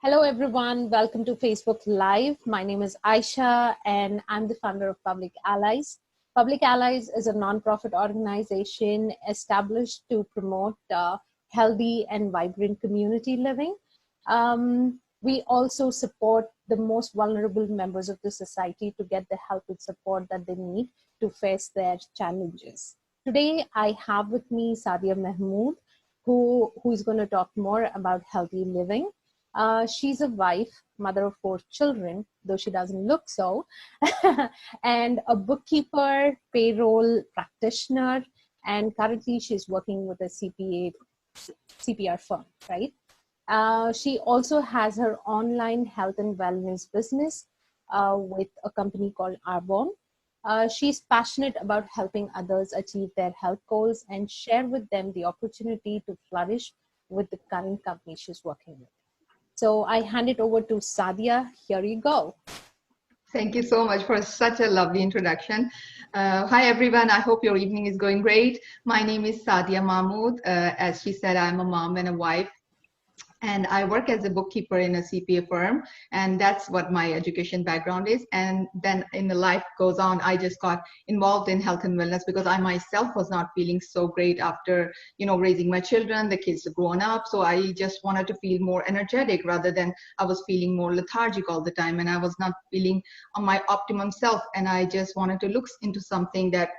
Hello, everyone. Welcome to Facebook Live. My name is Aisha, and I'm the founder of Public Allies. Public Allies is a nonprofit organization established to promote healthy and vibrant community living. We also support the most vulnerable members of the society to get the help and support that they need to face their challenges. Today, I have with me Sadia Mahmood, who is going to talk more about healthy living. She's a wife, mother of 4 children, though she doesn't look so, and a bookkeeper, payroll practitioner, and currently she's working with a CPR firm, right? She also has her online health and wellness business with a company called Arbonne. She's passionate about helping others achieve their health goals and share with them the opportunity to flourish with the current company she's working with. So I hand it over to Sadia. Here you go. Thank you so much for such a lovely introduction. Hi, everyone. I hope your evening is going great. My name is Sadia Mahmood. As she said, I'm a mom and a wife. And I work as a bookkeeper in a CPA firm, and that's what my education background is. And then in the life goes on, I just got involved in health and wellness because I myself was not feeling so great after, raising my children. The kids have grown up, so I just wanted to feel more energetic rather than I was feeling more lethargic all the time, and I was not feeling on my optimum self. And I just wanted to look into something that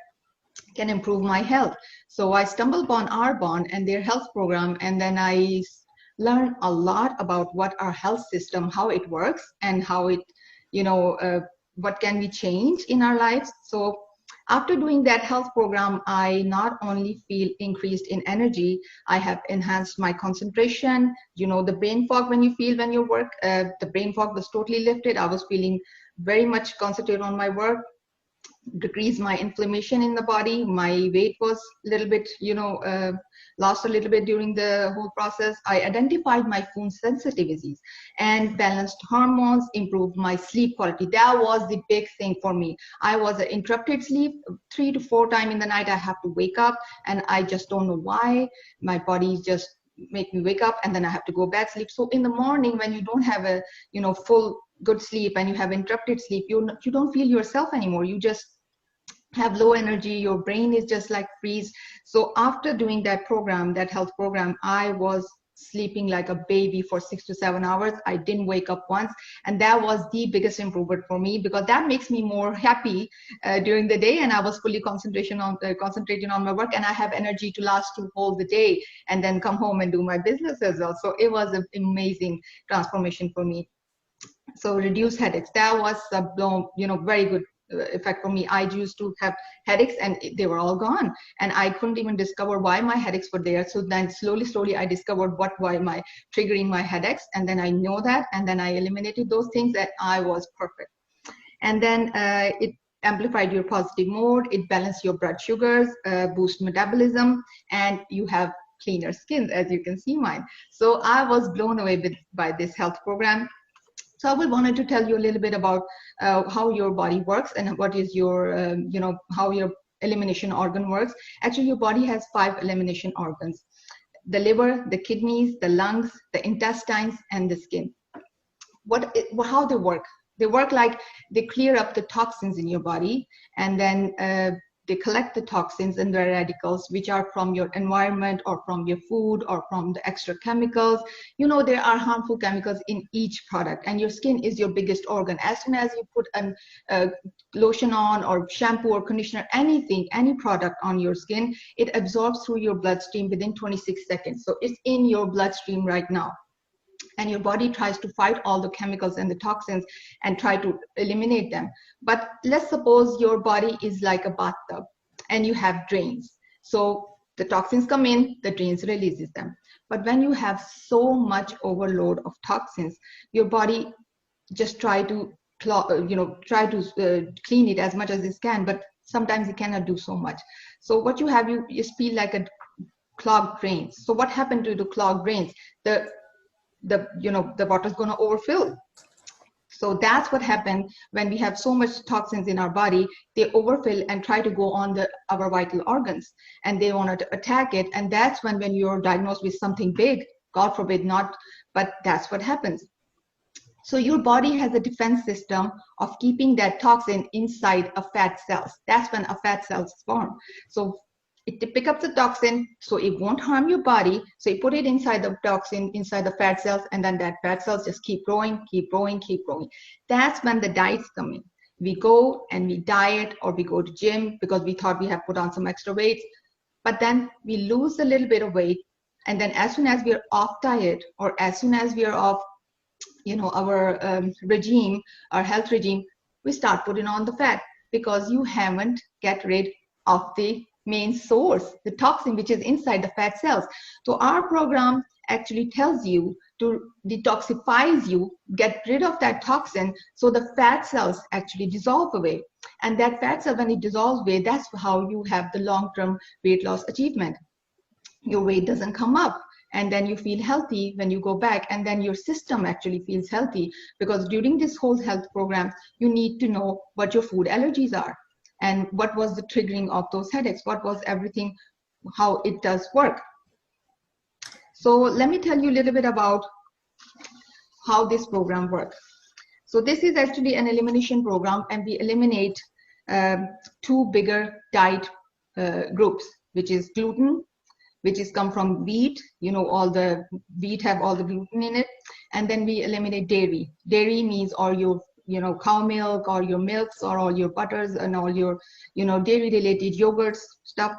can improve my health. So I stumbled upon Arbonne and their health program, and then I learn a lot about what our health system, how it works, and how it, what can we change in our lives. So after doing that health program, I not only feel increased in energy, I have enhanced my concentration. The brain fog when you feel when you work, the brain fog was totally lifted. I was feeling very much concentrated on my work, decreased my inflammation in the body. My weight was a little bit, lost a little bit during the whole process. I identified my food sensitivities and balanced hormones, improved my sleep quality. That was the big thing for me. I was an interrupted sleep 3 to 4 times in the night. I have to wake up, and I just don't know why. My body just make me wake up, and then I have to go back sleep. So in the morning, when you don't have a full good sleep and you have interrupted sleep, you don't feel yourself anymore. You just have low energy, your brain is just like freeze. So after doing that program, that health program, I was sleeping like a baby for 6 to 7 hours. I didn't wake up once, and that was the biggest improvement for me, because that makes me more happy during the day, and I was fully concentrating on my work, and I have energy to last to whole the day and then come home and do my business as well. So it was an amazing transformation for me. So reduce headaches, that was a very good effect for me. I used to have headaches and they were all gone, and I couldn't even discover why my headaches were there. So then slowly I discovered why my triggering my headaches, and then I know that, and then I eliminated those things, that I was perfect. And then it amplified your positive mode, it balanced your blood sugars, boost metabolism, and you have cleaner skin, as you can see mine. So I was blown away by this health program. So I wanted to tell you a little bit about how your body works and what is your, how your elimination organ works. Actually, your body has 5 elimination organs: the liver, the kidneys, the lungs, the intestines, and the skin. How they work? They work like they clear up the toxins in your body, and then they collect the toxins and the radicals, which are from your environment or from your food or from the extra chemicals. There are harmful chemicals in each product, and your skin is your biggest organ. As soon as you put a lotion on, or shampoo or conditioner, anything, any product on your skin, it absorbs through your bloodstream within 26 seconds. So it's in your bloodstream right now. And your body tries to fight all the chemicals and the toxins and try to eliminate them. But let's suppose your body is like a bathtub and you have drains. So the toxins come in, the drains releases them. But when you have so much overload of toxins, your body just try to clean it as much as it can, but sometimes it cannot do so much. So what you have, you just feel like a clogged drains. So what happened to the clogged drains? The water is going to overfill. So that's what happened when we have so much toxins in our body. They overfill and try to go on our vital organs, and they want to attack it. And that's when you're diagnosed with something big, God forbid not, but that's what happens. So your body has a defense system of keeping that toxin inside a fat cells. That's when a fat cells form. So it pick up the toxin, so it won't harm your body. So you put it inside the toxin, inside the fat cells, and then that fat cells just keep growing, keep growing, keep growing. That's when the diets come in. We go and we diet, or we go to gym because we thought we have put on some extra weight, but then we lose a little bit of weight. And then as soon as we are off diet, or as soon as we are off, our regime, our health regime, we start putting on the fat because you haven't get rid of the main source, the toxin which is inside the fat cells. So our program actually tells you to detoxifies you, get rid of that toxin, so the fat cells actually dissolve away. And that fat cell, when it dissolves away, that's how you have the long-term weight loss achievement. Your weight doesn't come up, and then you feel healthy when you go back, and then your system actually feels healthy, because during this whole health program you need to know what your food allergies are and what was the triggering of those headaches, what was everything, how it does work. So let me tell you a little bit about how this program works. So this is actually an elimination program, and we eliminate two bigger diet groups, which is gluten, which is come from wheat. All the wheat have all the gluten in it. And then we eliminate dairy. Dairy means all your cow milk, or your milks, or all your butters, and all your dairy related yogurts stuff.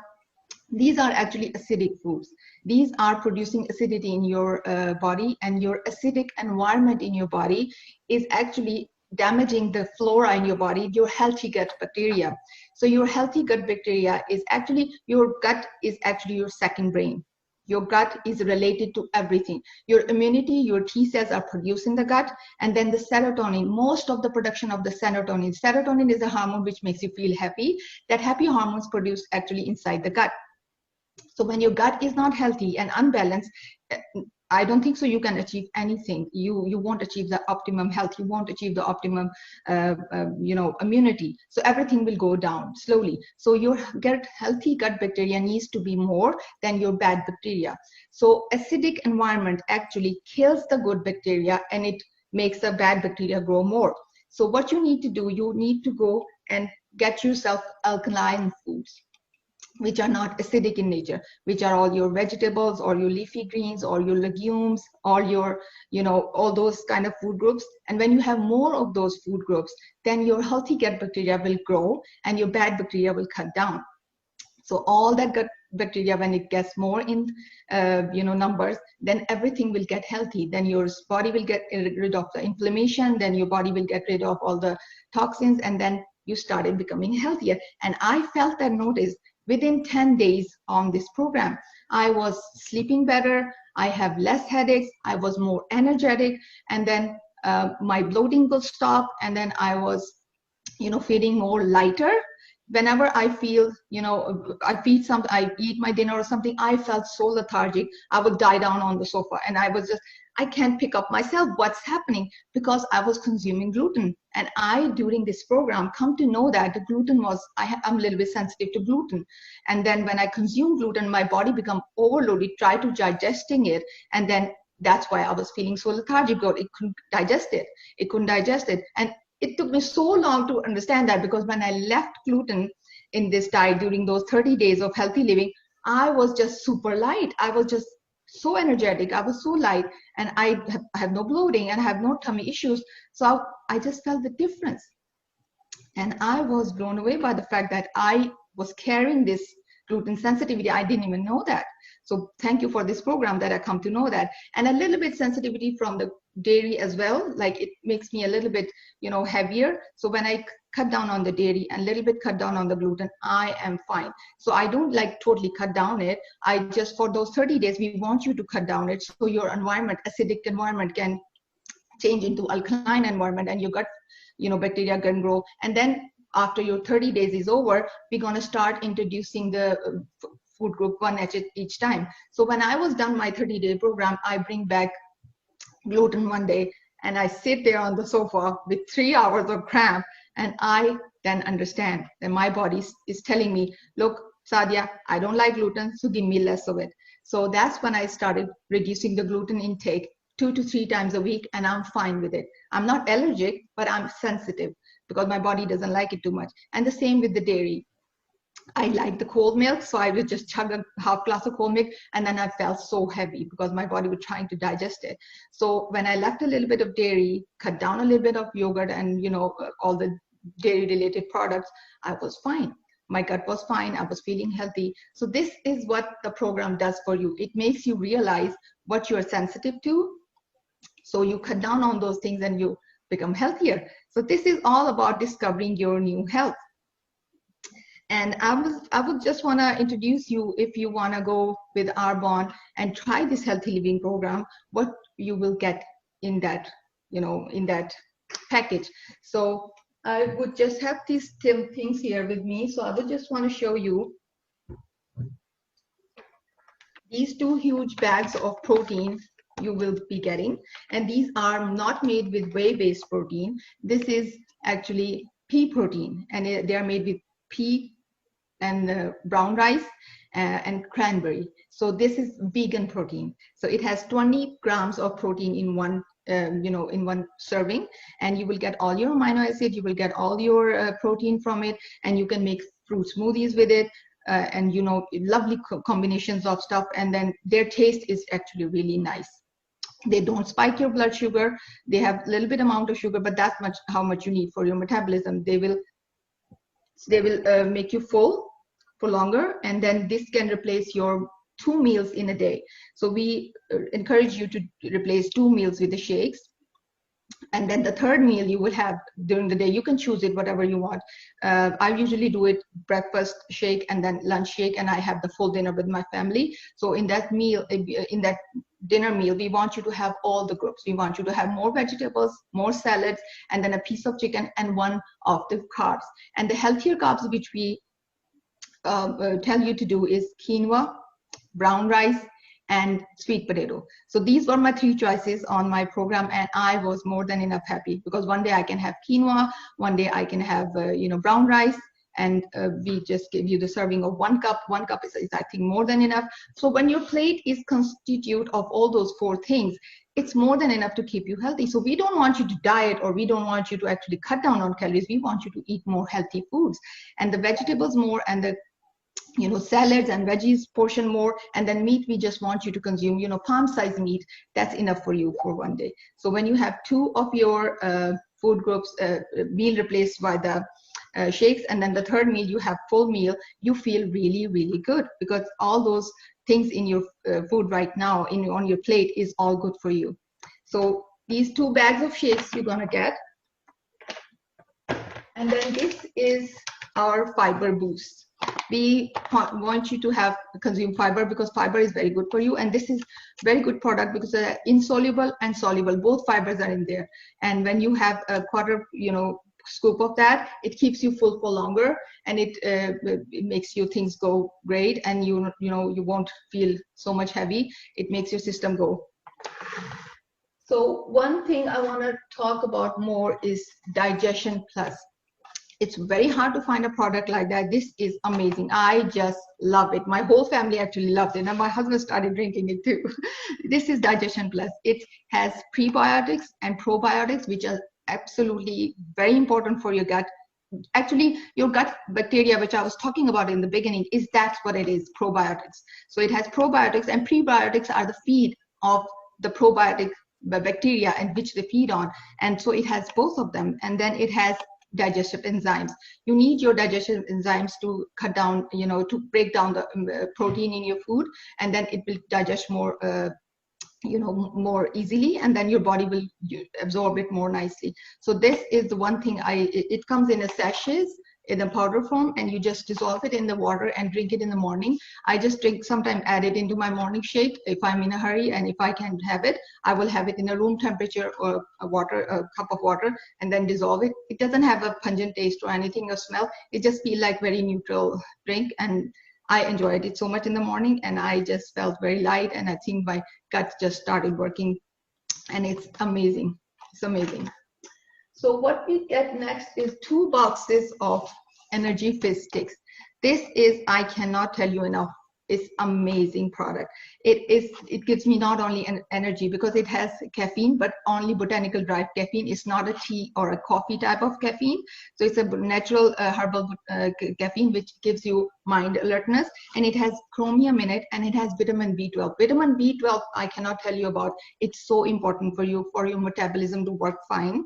These are actually acidic foods. These are producing acidity in your body, and your acidic environment in your body is actually damaging the flora in your body, your healthy gut bacteria. So your healthy gut bacteria is actually, your gut is actually your second brain. Your gut is related to everything. Your immunity, your T cells are produced in the gut, and then the serotonin, most of the production of the serotonin. Serotonin is a hormone which makes you feel happy. That happy hormone is produced actually inside the gut. So when your gut is not healthy and unbalanced, I don't think so you can achieve anything. You won't achieve the optimum health. You won't achieve the optimum, immunity. So everything will go down slowly. So your healthy gut bacteria needs to be more than your bad bacteria. So acidic environment actually kills the good bacteria, and it makes the bad bacteria grow more. So what you need to do, you need to go and get yourself alkaline foods, which are not acidic in nature, which are all your vegetables, or your leafy greens, or your legumes, or your, all those kind of food groups. And when you have more of those food groups, then your healthy gut bacteria will grow, and your bad bacteria will cut down. So all that gut bacteria, when it gets more in, numbers, then everything will get healthy. Then your body will get rid of the inflammation. Then your body will get rid of all the toxins, and then you started becoming healthier. And I felt that notice within 10 days on this program. I was sleeping better. I have less headaches. I was more energetic. And then my bloating will stop. And then I was, feeling more lighter. Whenever I feel, I eat my dinner or something, I felt so lethargic. I would die down on the sofa, and I can't pick up myself what's happening, because I was consuming gluten. And during this program, come to know that the gluten was, I'm a little bit sensitive to gluten. And then when I consume gluten, my body become overloaded, try to digesting it. And then that's why I was feeling so lethargic. It couldn't digest it. It couldn't digest it. And it took me so long to understand that, because when I left gluten in this diet during those 30 days of healthy living, I was just super light. I was just so energetic. I was so light, and I have no bloating, and I have no tummy issues. So I just felt the difference. And I was blown away by the fact that I was carrying this gluten sensitivity. I didn't even know that. So thank you for this program that I come to know that. And a little bit sensitivity from the dairy as well. Like, it makes me a little bit, heavier. So when I cut down on the dairy and a little bit cut down on the gluten, I am fine. So I don't like totally cut down it. I just, for those 30 days, we want you to cut down it, so your environment, acidic environment, can change into alkaline environment, and your gut, bacteria can grow. And then after your 30 days is over, we're going to start introducing the food group 1 each time. So when I was done my 30-day program, I bring back gluten one day, and I sit there on the sofa with 3 hours of cramp, and I then understand that my body is telling me, look, Sadia, I don't like gluten, so give me less of it. So that's when I started reducing the gluten intake 2 to 3 times a week, and I'm fine with it. I'm not allergic, but I'm sensitive because my body doesn't like it too much. And the same with the dairy. I like the cold milk, so I would just chug a half glass of cold milk, and then I felt so heavy because my body was trying to digest it. So when I left a little bit of dairy, cut down a little bit of yogurt, and all the dairy related products, I was fine. My gut was fine. I was feeling healthy. So this is what the program does for you. It makes you realize what you are sensitive to. So you cut down on those things and you become healthier. So this is all about discovering your new health. And I would just want to introduce you, if you want to go with our bond and try this healthy living program, what you will get in that, in that package. So I would just have these things here with me. So I would just want to show you these 2 huge bags of protein you will be getting. And these are not made with whey-based protein. This is actually pea protein, and they are made with pea and brown rice and cranberry. So this is vegan protein. So it has 20 grams of protein in one in one serving, and you will get all your amino acids, you will get all your protein from it, and you can make fruit smoothies with it, and lovely combinations of stuff. And then their taste is actually really nice. They don't spike your blood sugar. They have a little bit amount of sugar, but that's how much you need for your metabolism. They will make you full for longer, and then this can replace your 2 meals in a day. So we encourage you to replace 2 meals with the shakes, and then the third meal you will have during the day. You can choose it whatever you want. I usually do it breakfast shake and then lunch shake, and I have the full dinner with my family. So in that meal, in that dinner meal, we want you to have all the groups. We want you to have more vegetables, more salads, and then a piece of chicken and one of the carbs. And the healthier carbs which we tell you to do is quinoa, brown rice, and sweet potato. So these were my 3 choices on my program, and I was more than enough happy, because one day I can have quinoa, one day I can have brown rice, and we just give you the serving of 1 cup. 1 cup is I think more than enough. So when your plate is constitute of all those 4 things, it's more than enough to keep you healthy. So we don't want you to diet, or we don't want you to actually cut down on calories. We want you to eat more healthy foods, and the vegetables more, and the salads and veggies portion more, and then meat, we just want you to consume palm size meat. That's enough for you for one day. So when you have 2 of your food groups meal replaced by the shakes, and then the third meal you have full meal, you feel really, really good, because all those things in your food right now on your plate is all good for you. So these 2 bags of shakes you're gonna get, and then this is our fiber boost. We want you to consume fiber, because fiber is very good for you, and this is very good product because insoluble and soluble, both fibers are in there. And when you have a quarter scoop of that, it keeps you full for longer, and it makes your things go great, and you won't feel so much heavy. It makes your system go. So one thing I want to talk about more is Digestion Plus. It's very hard to find a product like that. This is amazing. I just love it. My whole family actually loves it, and my husband started drinking it too. This is Digestion Plus. It has prebiotics and probiotics, which are absolutely very important for your gut. Actually, your gut bacteria, which I was talking about in the beginning, that's what it is, probiotics. So it has probiotics, and prebiotics are the feed of the probiotic bacteria, and which they feed on. And so it has both of them. And then it has digestive enzymes. You need your digestive enzymes to cut down, to break down the protein in your food, and then it will digest more more easily, and then your body will absorb it more nicely. So this is the one thing it comes in a sachets in a powder form, and you just dissolve it in the water and drink it in the morning. I just sometimes add it into my morning shake if I'm in a hurry, and if I can have it, I will have it in a room temperature, or a cup of water, and then dissolve it. It doesn't have a pungent taste or anything or smell. It just feels like very neutral drink, and I enjoyed it so much in the morning, and I just felt very light, and I think my gut just started working, and it's amazing. It's amazing. So what we get next is 2 boxes of Energy Fizz sticks. This is, I cannot tell you enough. is amazing product. It gives me not only an energy because it has caffeine, but only botanical derived caffeine. It's not a tea or a coffee type of caffeine. So it's a natural herbal caffeine, which gives you mind alertness, and it has chromium in it, and it has vitamin B12. Vitamin B12, I cannot tell you about. It's so important for you, for your metabolism to work fine.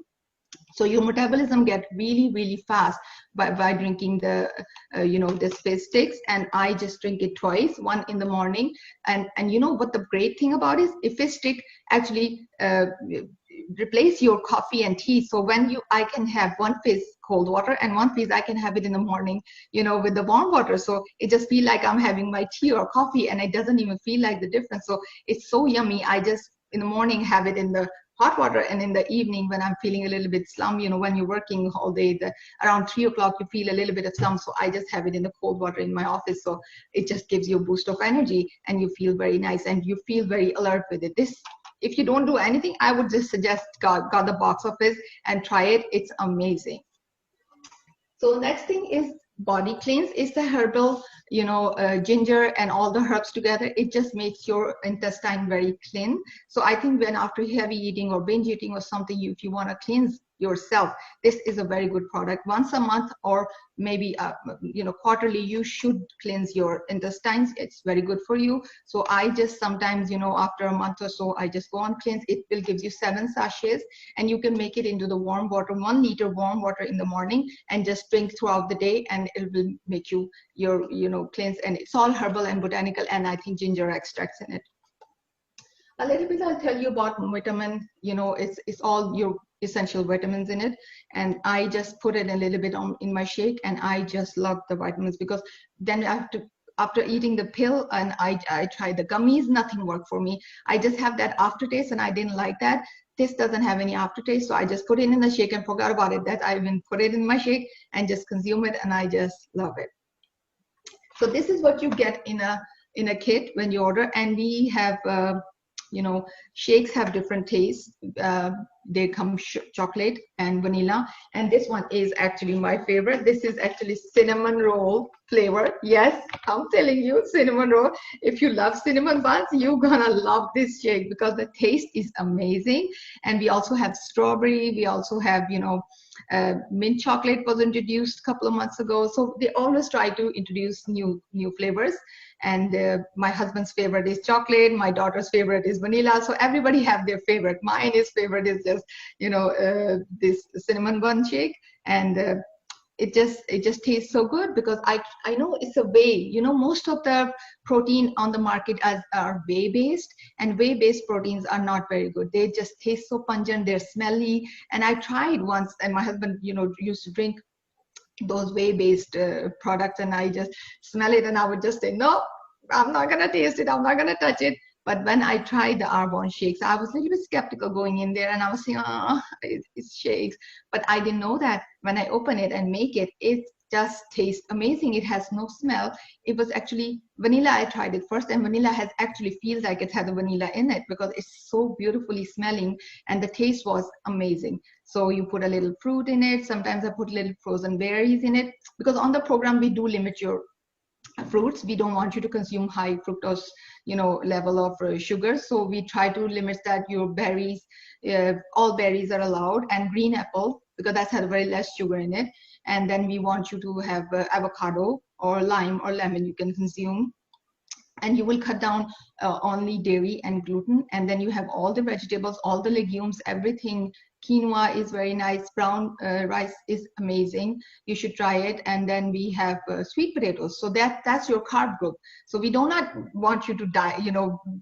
So your metabolism get really, really fast by drinking the, this fizz sticks. And I just drink it twice, one in the morning. And you know what the great thing about is, a fizz stick actually replace your coffee and tea. So when I can have one fizz cold water and one fizz I can have it in the morning, with the warm water. So it just feel like I'm having my tea or coffee, and it doesn't even feel like the difference. So it's so yummy. I just in the morning have it in the hot water, and in the evening when I'm feeling a little bit slum, when you're working all day, around 3 o'clock you feel a little bit of slum, so I just have it in the cold water in my office. So it just gives you a boost of energy, and you feel very nice, and you feel very alert with it. This, if you don't do anything, I would just suggest got the box of this and try it. It's amazing. So next thing is body cleanse. Is the herbal, ginger and all the herbs together. It just makes your intestine very clean. So I think when after heavy eating or binge eating or something, if you want to cleanse yourself, this is a very good product. Once a month or maybe quarterly, you should cleanse your intestines. It's very good for you. So I just sometimes, after a month or so, I just go on cleanse. It will give you 7 sachets, and you can make it into the warm water, 1 liter warm water in the morning, and just drink throughout the day, and it will make you your cleanse. And it's all herbal and botanical, and I think ginger extracts in it. A little bit I'll tell you about vitamin. It's all your essential vitamins in it, and I just put it a little bit in my shake, and I just love the vitamins, because then after eating the pill and I tried the gummies, nothing worked for me. I just have that aftertaste, and I didn't like that. This doesn't have any aftertaste, so I just put it in the shake and forgot about it, that I even put it in my shake, and just consume it, and I just love it. So this is what you get in a kit when you order, and we have shakes have different tastes. They come chocolate and vanilla, and this one is actually my favorite. This is actually cinnamon roll flavor. Yes, I'm telling you, cinnamon roll. If you love cinnamon buns, you're gonna love this shake, because the taste is amazing. And we also have strawberry. We also have mint chocolate was introduced a couple of months ago. So they always try to introduce new flavors. And my husband's favorite is chocolate. My daughter's favorite is vanilla. So everybody have their favorite. Mine is favorite is just this cinnamon bun shake, and it just tastes so good, because I know it's a whey. Most of the protein on the market are whey based, and whey based proteins are not very good. They just taste so pungent. They're smelly. And I tried once, and my husband used to drink those whey-based products, and I just smell it, and I would just say, no, I'm not gonna taste it, I'm not gonna touch it. But when I tried the Arbonne shakes, I was a little bit skeptical going in there, and I was saying, it's shakes. But I didn't know that when I open it and make it, it just tastes amazing. It has no smell. It was actually vanilla. I tried it first, and vanilla actually feels like it has a vanilla in it, because it's so beautifully smelling, and the taste was amazing. So you put a little fruit in it. Sometimes I put little frozen berries in it, because on the program we do limit your fruits. We don't want you to consume high fructose level of sugar, so we try to limit that. Your berries, all berries are allowed, and green apple, because that's had very less sugar in it. And then we want you to have avocado or lime or lemon you can consume. And you will cut down only dairy and gluten. And then you have all the vegetables, all the legumes, everything. Quinoa is very nice. Brown rice is amazing. You should try it. And then we have sweet potatoes. So that's your carb group. So we do not want you to die,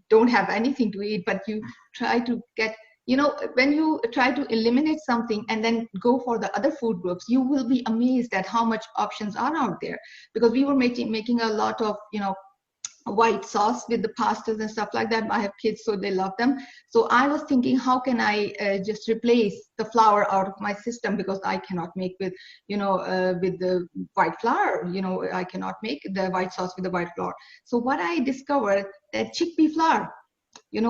don't have anything to eat, but you try to get, when you try to eliminate something and then go for the other food groups, you will be amazed at how much options are out there. Because we were making a lot of, white sauce with the pastas and stuff like that. I have kids, so they love them. So I was thinking, how can I just replace the flour out of my system, because I cannot make with with the white flour. I cannot make the white sauce with the white flour. So what I discovered, that chickpea flour, in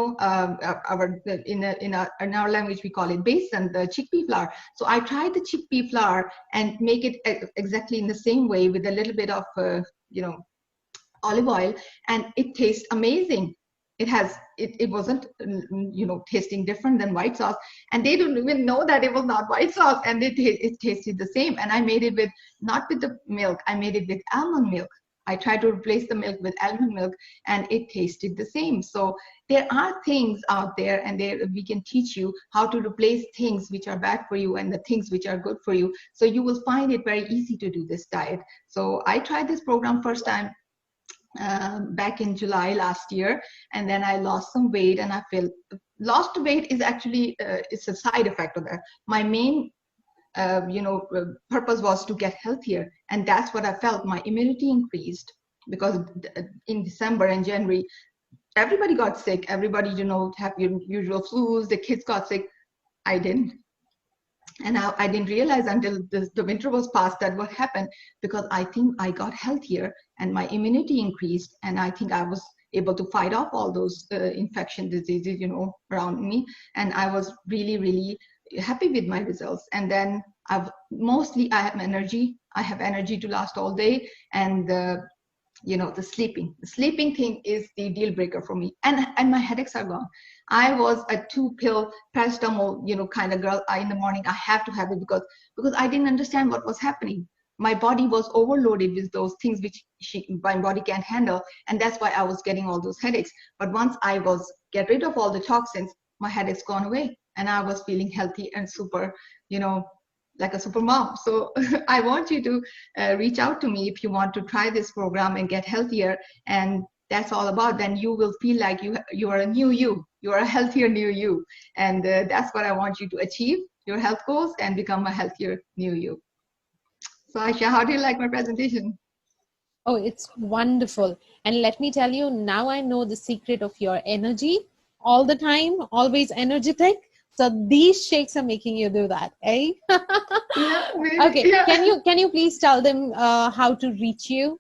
our language we call it besan, the chickpea flour. So I tried the chickpea flour and make it exactly in the same way, with a little bit of olive oil, and it tastes amazing. It wasn't tasting different than white sauce, and they don't even know that it was not white sauce, and it tasted the same. And I made it with, not with the milk, I made it with almond milk. I tried to replace the milk with almond milk, and it tasted the same. So there are things out there, and we can teach you how to replace things which are bad for you and the things which are good for you. So you will find it very easy to do this diet. So I tried this program first time back in July last year, and then I lost some weight, and I feel lost weight is actually it's a side effect of that. My main purpose was to get healthier, and that's what I felt. My immunity increased because in December and January, everybody got sick. Everybody, have your usual flus. The kids got sick. I didn't. And I didn't realize until the winter was past that what happened, because I think I got healthier and my immunity increased, and I think I was able to fight off all those infection diseases, around me. And I was really, really happy with my results. And then I have energy. I have energy to last all day. And the sleeping thing is the deal breaker for me, and my headaches are gone. I was a 2-pill paracetamol kind of girl. In the morning I have to have it, because I didn't understand what was happening. My body was overloaded with those things which my body can't handle, and that's why I was getting all those headaches. But once I get rid of all the toxins, my headaches gone away, and I was feeling healthy and super, like a super mom. So I want you to reach out to me if you want to try this program and get healthier. And that's all about, then you will feel like you are a new you are a healthier new you. And that's what I want you to achieve, your health goals, and become a healthier new you. So Aisha, how do you like my presentation? Oh, it's wonderful. And let me tell you, now I know the secret of your energy all the time, always energetic. So these shakes are making you do that, eh? Yeah, maybe, okay. yeah. Can you please tell them how to reach you?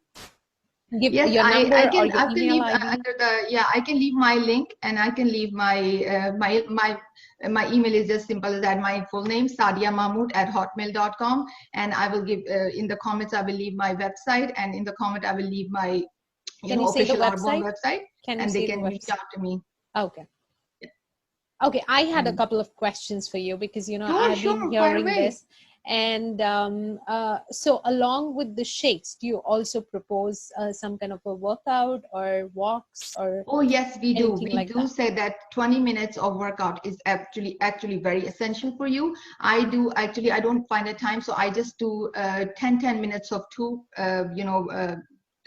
Give Yes, your number I or can your I can email leave ID. under I can leave my link, and I can leave my email is just simple as that. My full name, sadiamahmood@hotmail.com, and I will give in the comments, I will leave my website, and in the comment I will leave my Can you say the official Arbonne website? website, Can you and they say the can reach website? out to me. Okay. Okay, I had a And couple of questions for you, because sure, I've been sure, fire hearing away. this, and so along with the shakes, do you also propose some kind of a workout or walks or Oh yes, we do. anything We like do that? say that 20 minutes of workout is actually very essential for you. I don't find a time, so I just do 10 minutes of two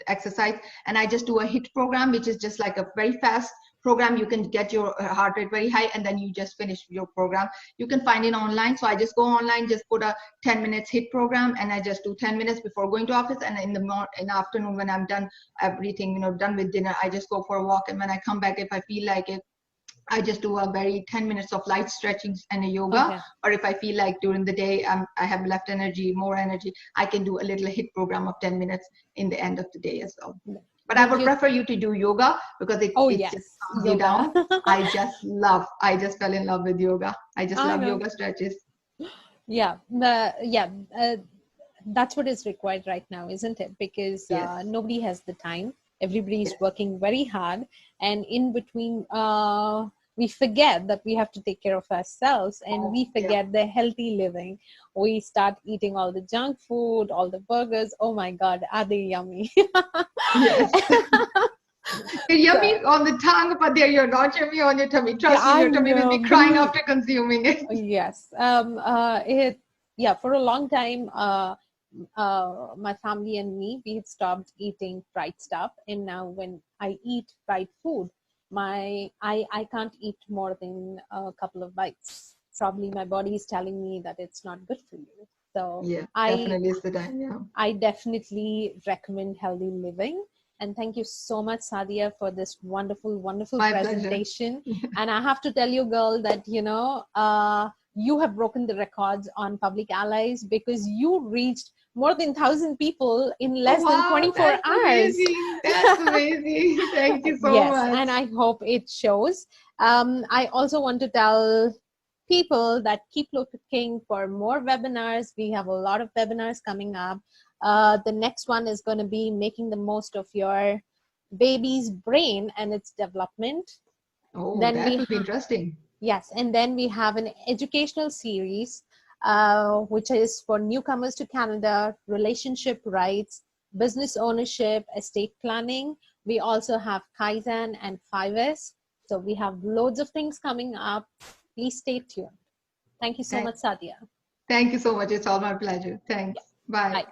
exercise, and I just do a HIIT program, which is just like a very fast program. You can get your heart rate very high, and then you just finish your program. You can find it online. So I just go online, just put a 10 minutes HIIT program, and I just do 10 minutes before going to office. And in the afternoon, when I'm done everything, done with dinner, I just go for a walk. And when I come back, if I feel like it, I just do a very 10 minutes of light stretching and a yoga. Okay. Or if I feel like during the day I have left energy, more energy, I can do a little HIIT program of 10 minutes in the end of the day as well. But I Thank would you. prefer you to do yoga, because it Oh just yes, calms you yoga. down. I just fell in love with yoga. I just I love know. yoga stretches. Yeah, that's what is required right now, isn't it? Because Yes. nobody has the time. Everybody is Yes. working very hard, and in between, we forget that we have to take care of ourselves, and we Yeah. forget the healthy living. We start eating all the junk food, all the burgers. Oh my God, are they yummy? Yes. They're yummy So, on the tongue, but you're not yummy on your tummy. yeah, Trust me, I your tummy will know. be crying after consuming it. Yes. For a long time, my family and me, we had stopped eating fried stuff. And now when I eat fried food, I can't eat more than a couple of bites. Probably my body is telling me that it's not good for you. So Yeah, definitely is the time. Yeah. I definitely recommend healthy living. And thank you so much, Sadia, for this wonderful, wonderful My pleasure. presentation. And I have to tell you, girl, that, you have broken the records on Public Allies, because you reached more than 1,000 people in less than Wow, 24 that's hours. amazing. That's amazing. Thank you so Yes, much. and I hope it shows. I also want to tell people that keep looking for more webinars. We have a lot of webinars coming up. The next one is going to be making the most of your baby's brain and its development. Oh, Then that we will be interesting. Yes, and then we have an educational series, which is for newcomers to Canada, relationship rights, business ownership, estate planning. We also have Kaizen and 5S. So we have loads of things coming up. Please stay tuned. Thank you so Thank, much, Sadia. thank you so much. It's all my pleasure. Yeah, Thanks. Bye. bye.